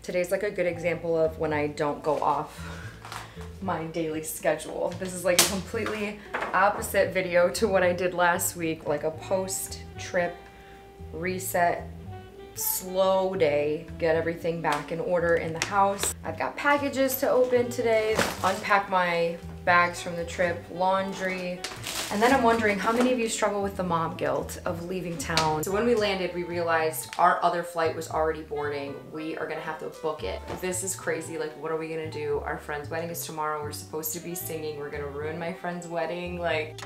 Today's like a good example of when I don't go off my daily schedule. This is like a completely opposite video to what I did last week, like a post-trip reset, slow day, get everything back in order in the house. I've got packages to open today, unpack my bags from the trip, laundry, and then I'm wondering how many of you struggle with the mom guilt of leaving town. So when we landed, we realized our other flight was already boarding. We are gonna have to book it. This is crazy. Like, what are we gonna do? Our friend's wedding is tomorrow. We're supposed to be singing. We're gonna ruin my friend's wedding. Like,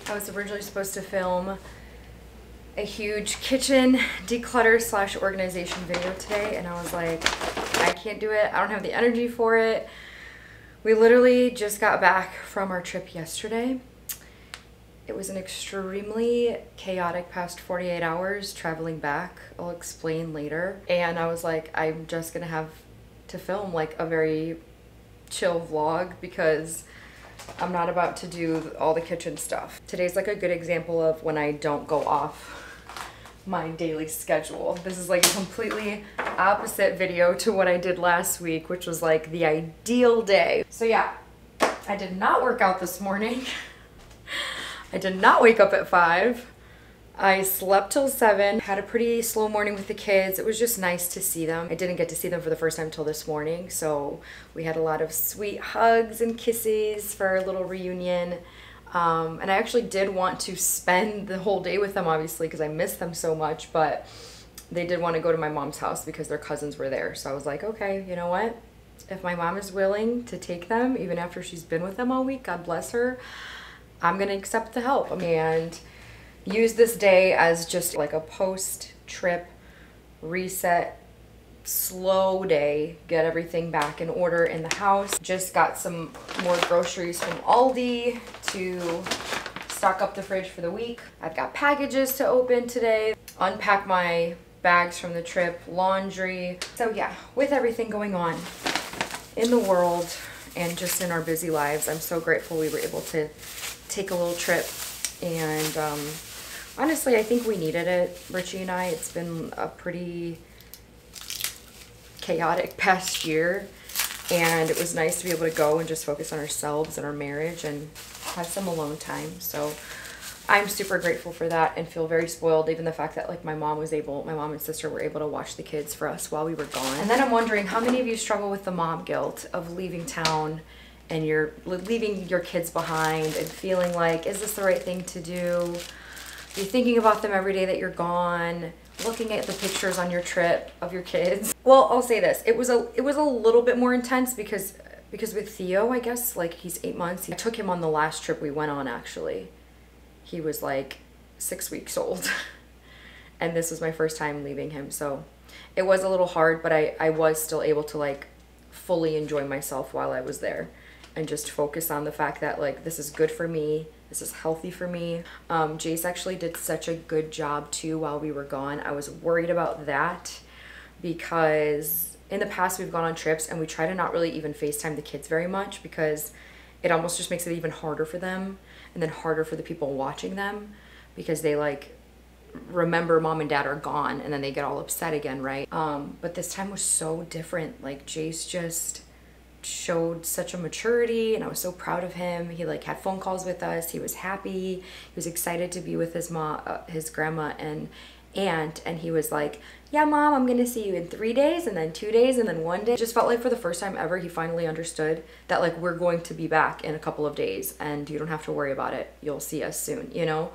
I was originally supposed to film a huge kitchen declutter / organization video today, and I was like, I can't do it. I don't have the energy for it. We literally just got back from our trip yesterday. It was an extremely chaotic past 48 hours traveling back. I'll explain later. And I was like, I'm just gonna have to film like a very chill vlog because I'm not about to do all the kitchen stuff. Today's like a good example of when I don't go off my daily schedule. This is like a completely opposite video to what I did last week, which was like the ideal day. So yeah, I did not work out this morning. I did not wake up at 5. I slept till 7, had a pretty slow morning with the kids. It was just nice to see them. I didn't get to see them for the first time till this morning, so we had a lot of sweet hugs and kisses for our little reunion. And I actually did want to spend the whole day with them, obviously, because I missed them so much, but they did want to go to my mom's house because their cousins were there. So I was like, okay, you know what? If my mom is willing to take them, even after she's been with them all week, God bless her, I'm gonna accept the help. And use this day as just like a post-trip reset, slow day, get everything back in order in the house. Just got some more groceries from Aldi to stock up the fridge for the week. I've got packages to open today, unpack my bags from the trip, laundry. So yeah, with everything going on in the world and just in our busy lives, I'm so grateful we were able to take a little trip. And honestly, I think we needed it, Richie and I. It's been a pretty chaotic past year, and it was nice to be able to go and just focus on ourselves and our marriage and have some alone time. So I'm super grateful for that and feel very spoiled. Even the fact that like my mom and sister were able to watch the kids for us while we were gone. And then I'm wondering how many of you struggle with the mom guilt of leaving town and you're leaving your kids behind and feeling like, is this the right thing to do? You're thinking about them every day that you're gone, looking at the pictures on your trip of your kids. Well, I'll say this, it was a little bit more intense because with Theo, I guess, like he's 8 months. I took him on the last trip we went on, actually. He was like 6 weeks old. And this was my first time leaving him. So it was a little hard, but I was still able to like fully enjoy myself while I was there and just focus on the fact that like this is good for me. This is healthy for me. Jace actually did such a good job too while we were gone. I was worried about that because in the past we've gone on trips and we try to not really even FaceTime the kids very much because it almost just makes it even harder for them and then harder for the people watching them because they like remember mom and dad are gone and then they get all upset again, right? But this time was so different. Like Jace just showed such a maturity and I was so proud of him. He like had phone calls with us. He was happy. He was excited to be with his mom, his grandma and aunt, and he was like, yeah mom, I'm gonna see you in 3 days and then 2 days and then 1 day. It just felt like for the first time ever he finally understood that like we're going to be back in a couple of days and you don't have to worry about it. You'll see us soon, you know?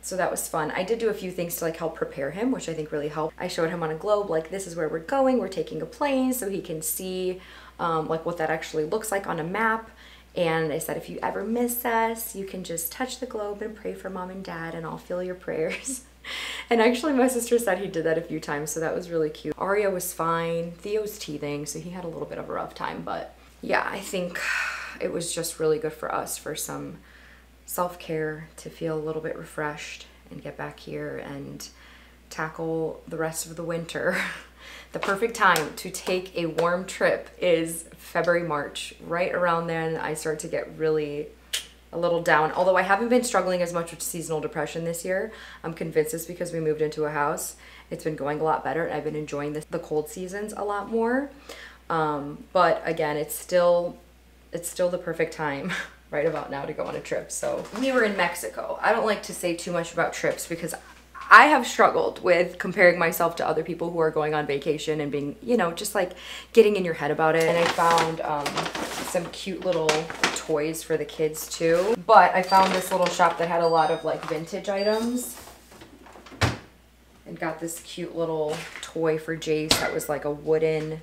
So that was fun. I did do a few things to like help prepare him, which I think really helped. I showed him on a globe, like this is where we're going. We're taking a plane so he can see like what that actually looks like on a map. And I said, if you ever miss us, you can just touch the globe and pray for mom and dad and I'll feel your prayers. And actually my sister said he did that a few times, so that was really cute. Aria was fine. Theo's teething, so he had a little bit of a rough time, but yeah, I think it was just really good for us for some self-care to feel a little bit refreshed and get back here and tackle the rest of the winter. The perfect time to take a warm trip is February, March. Right around then, I start to get really a little down. Although I haven't been struggling as much with seasonal depression this year. I'm convinced it's because we moved into a house. It's been going a lot better, and I've been enjoying the cold seasons a lot more. But again, it's still the perfect time right about now to go on a trip. So we were in Mexico. I don't like to say too much about trips because I have struggled with comparing myself to other people who are going on vacation and being, you know, just like getting in your head about it. And I found some cute little toys for the kids too. But I found this little shop that had a lot of like vintage items. And got this cute little toy for Jace that was like a wooden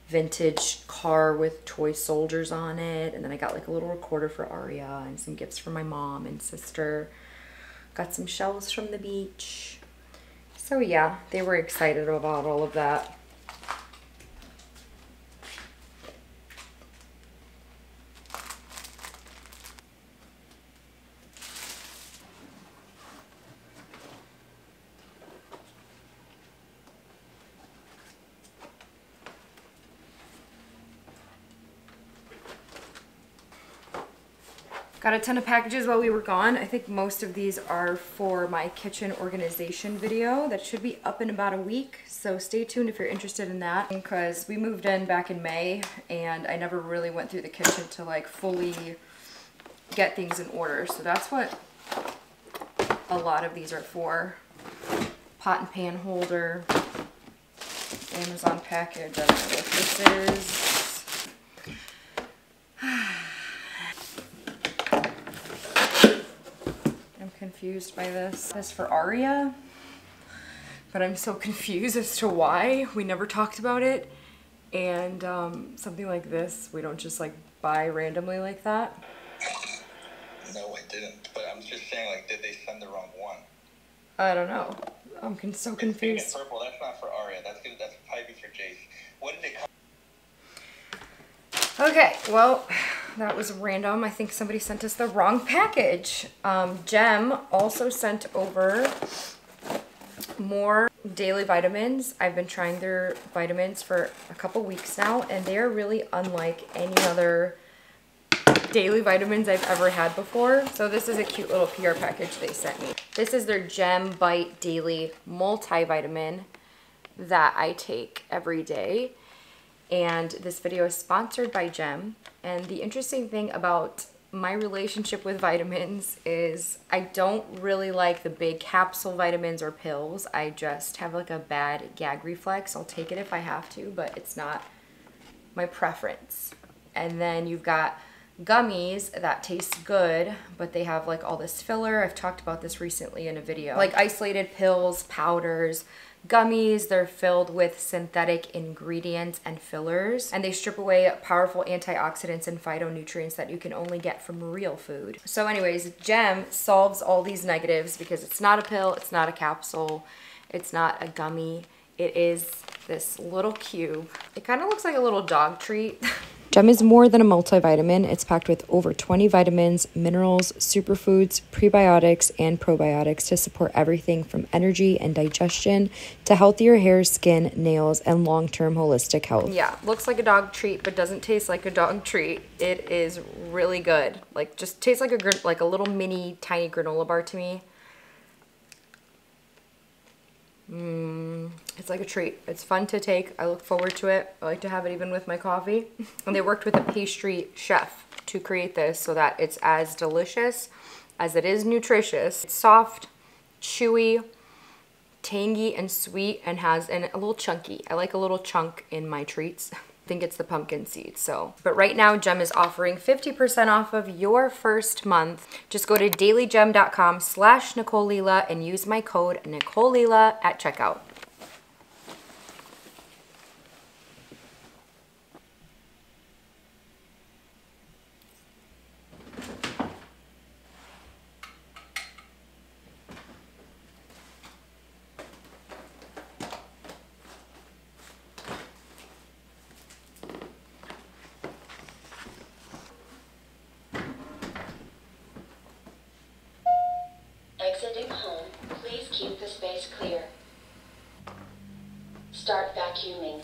vintage car with toy soldiers on it. And then I got like a little recorder for Aria and some gifts for my mom and sister. Got some shells from the beach. So yeah, they were excited about all of that. Got a ton of packages while we were gone. I think most of these are for my kitchen organization video that should be up in about a week. So stay tuned if you're interested in that, because we moved in back in May and I never really went through the kitchen to like fully get things in order. So that's what a lot of these are for. Pot and pan holder, Amazon package, I don't know what this is. Confused by this. This for Aria, but I'm so confused as to why. We never talked about it, and something like this we don't just like buy randomly like that. No, I didn't, but I'm just saying, like, did they send the wrong one? I don't know. I'm so confused. Pink and purple, that's not for Aria. That's probably for Jace. What did they come? Okay, well, that was random. I think somebody sent us the wrong package. Jem also sent over more daily vitamins. I've been trying their vitamins for a couple weeks now, and they are really unlike any other daily vitamins I've ever had before. So this is a cute little PR package they sent me. This is their Gem Bite Daily Multivitamin that I take every day. And this video is sponsored by Gem. And the interesting thing about my relationship with vitamins is I don't really like the big capsule vitamins or pills. I just have like a bad gag reflex. I'll take it if I have to, but it's not my preference. And then you've got gummies that taste good, but they have like all this filler. I've talked about this recently in a video. Like isolated pills, powders, gummies, they're filled with synthetic ingredients and fillers, and they strip away powerful antioxidants and phytonutrients that you can only get from real food. So anyways, Gem solves all these negatives because it's not a pill, it's not a capsule, it's not a gummy. It is this little cube. It kind of looks like a little dog treat. Gem is more than a multivitamin. It's packed with over 20 vitamins, minerals, superfoods, prebiotics, and probiotics to support everything from energy and digestion to healthier hair, skin, nails, and long-term holistic health. Yeah, looks like a dog treat, but doesn't taste like a dog treat. It is really good. Like, just tastes like a little mini tiny granola bar to me. It's like a treat. It's fun to take. I look forward to it. I like to have it even with my coffee. And they worked with a pastry chef to create this so that it's as delicious as it is nutritious. It's soft, chewy, tangy, and sweet, and has a little chunky. I like a little chunk in my treats. I think it's the pumpkin seeds. So, but right now Gem is offering 50% off of your first month. Just go to dailygem.com/NicoleLela and use my code NicoleLela at checkout. is clear. Start vacuuming.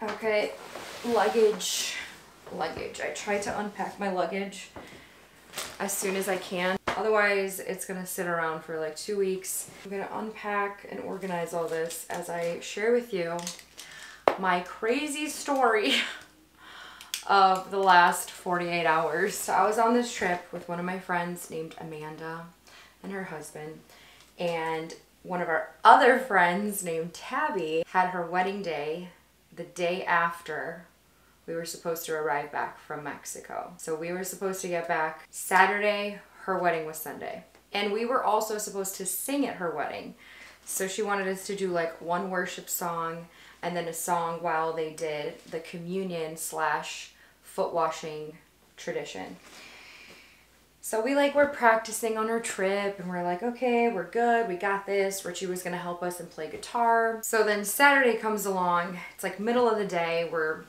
Okay, luggage. I try to unpack my luggage as soon as I can. Otherwise, it's gonna sit around for like 2 weeks. I'm gonna unpack and organize all this as I share with you my crazy story of the last 48 hours. So I was on this trip with one of my friends named Amanda and her husband, and one of our other friends named Tabby had her wedding day the day after we were supposed to arrive back from Mexico. So we were supposed to get back Saturday, her wedding was Sunday. And we were also supposed to sing at her wedding. So she wanted us to do like one worship song and then a song while they did the communion / foot washing tradition. So we were practicing on our trip and we're like, okay, we're good, we got this. Richie was gonna help us and play guitar. So then Saturday comes along, it's like middle of the day, we're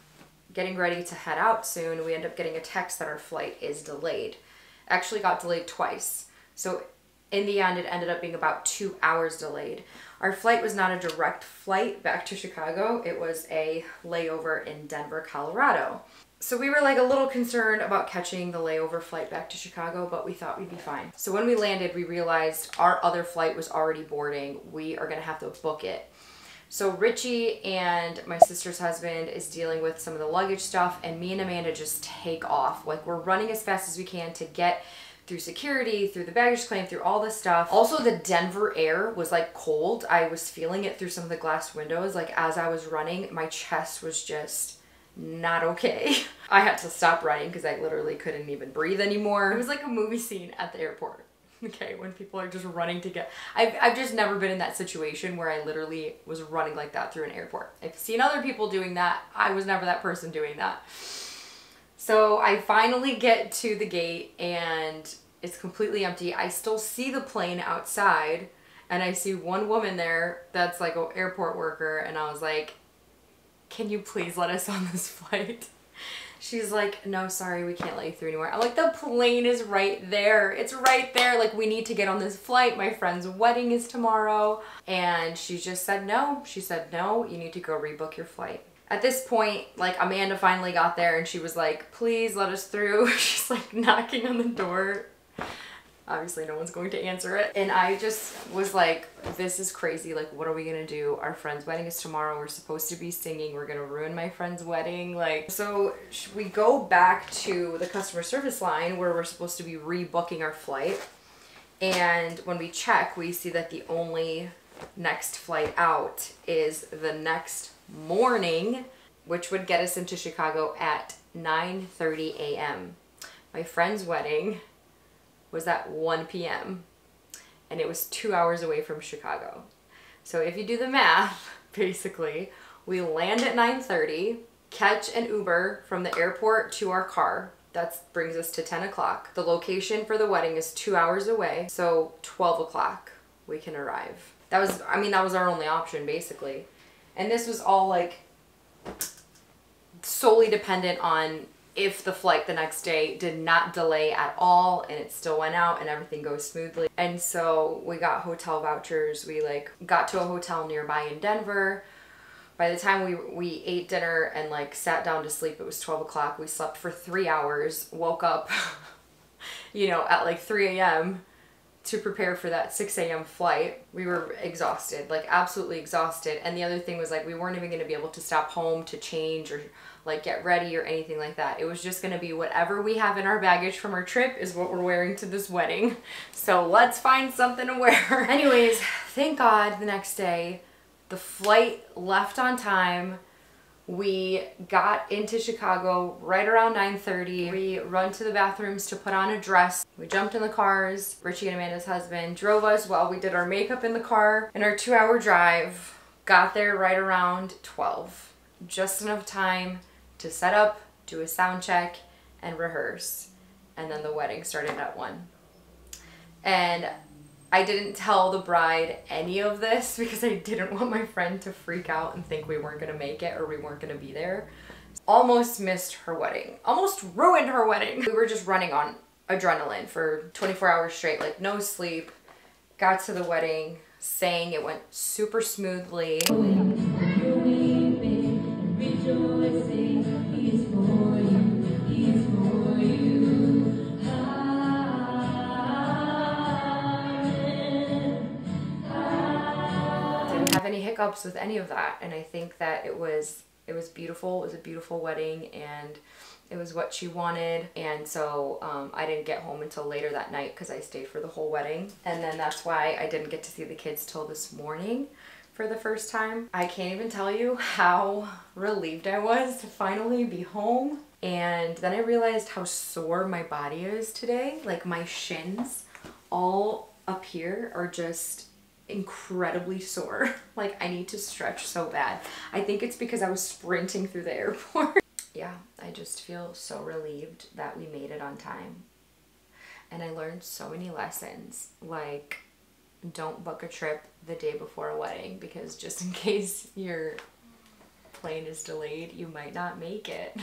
getting ready to head out soon. We end up getting a text that our flight is delayed. Actually got delayed twice. So in the end, it ended up being about 2 hours delayed. Our flight was not a direct flight back to Chicago. It was a layover in Denver, Colorado. So we were a little concerned about catching the layover flight back to Chicago, but we thought we'd be fine. So when we landed, we realized our other flight was already boarding. We are gonna have to book it. So Richie and my sister's husband is dealing with some of the luggage stuff, and me and Amanda just take off. We're running as fast as we can to get through security, through the baggage claim, through all this stuff. Also, the Denver air was cold. I was feeling it through some of the glass windows. As I was running, my chest was just not okay. I had to stop running because I literally couldn't even breathe anymore. It was like a movie scene at the airport. Okay, when people are just running to get... I've just never been in that situation where I literally was running like that through an airport. I've seen other people doing that. I was never that person doing that. So I finally get to the gate and it's completely empty. I still see the plane outside and I see one woman there that's like an airport worker, and I was like, can you please let us on this flight? She's like, no, sorry, we can't let you through anywhere. I'm like, the plane is right there. It's right there. We need to get on this flight. My friend's wedding is tomorrow. And she just said no. She said, no, you need to go rebook your flight. At this point, Amanda finally got there and she was like, please let us through. She's knocking on the door. Obviously no one's going to answer it. And I just was like, this is crazy. What are we gonna do? Our friend's wedding is tomorrow. We're supposed to be singing. We're gonna ruin my friend's wedding. So we go back to the customer service line where we're supposed to be rebooking our flight. And when we check, we see that the only next flight out is the next morning, which would get us into Chicago at 9:30 a.m. My friend's wedding was at 1 p.m. and it was 2 hours away from Chicago. So if you do the math, basically, we land at 9:30, catch an Uber from the airport to our car. That brings us to 10 o'clock. The location for the wedding is 2 hours away, so 12 o'clock we can arrive. That was our only option, basically. And this was all solely dependent on if the flight the next day did not delay at all and it still went out and everything goes smoothly. And so we got hotel vouchers. We got to a hotel nearby in Denver. By the time we ate dinner and sat down to sleep, it was 12 o'clock. We slept for 3 hours, woke up, at 3 a.m. to prepare for that 6 a.m. flight. We were exhausted, absolutely exhausted. And the other thing was we weren't even gonna be able to stop home to change or get ready or anything like that. It was just gonna be whatever we have in our baggage from our trip is what we're wearing to this wedding. So let's find something to wear. Anyways, thank God the next day, the flight left on time. We got into Chicago right around 9:30. We run to the bathrooms to put on a dress. We jumped in the cars. Richie and Amanda's husband drove us while we did our makeup in the car. And our 2-hour drive, got there right around 12. Just enough time to set up, do a sound check, and rehearse. And then the wedding started at 1. And I didn't tell the bride any of this because I didn't want my friend to freak out and think we weren't gonna make it or we weren't gonna be there. Almost missed her wedding. Almost ruined her wedding. We were just running on adrenaline for 24 hours straight, like no sleep. Got to the wedding, sang, it went super smoothly. Didn't have any hiccups with any of that, and I think that it was beautiful. It was a beautiful wedding, and it was what she wanted. And so I didn't get home until later that night because I stayed for the whole wedding. And then that's why I didn't get to see the kids till this morning for the first time. I can't even tell you how relieved I was to finally be home. And then I realized how sore my body is today. Like my shins all up here are just incredibly sore. Like I need to stretch so bad. I think it's because I was sprinting through the airport. Yeah, I just feel so relieved that we made it on time. And I learned so many lessons, like don't book a trip the day before a wedding because just in case your plane is delayed, you might not make it.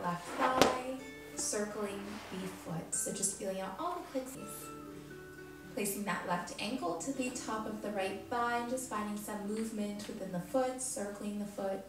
Left thigh, circling the foot. So just feeling out all the places. Placing that left ankle to the top of the right thigh and just finding some movement within the foot, circling the foot.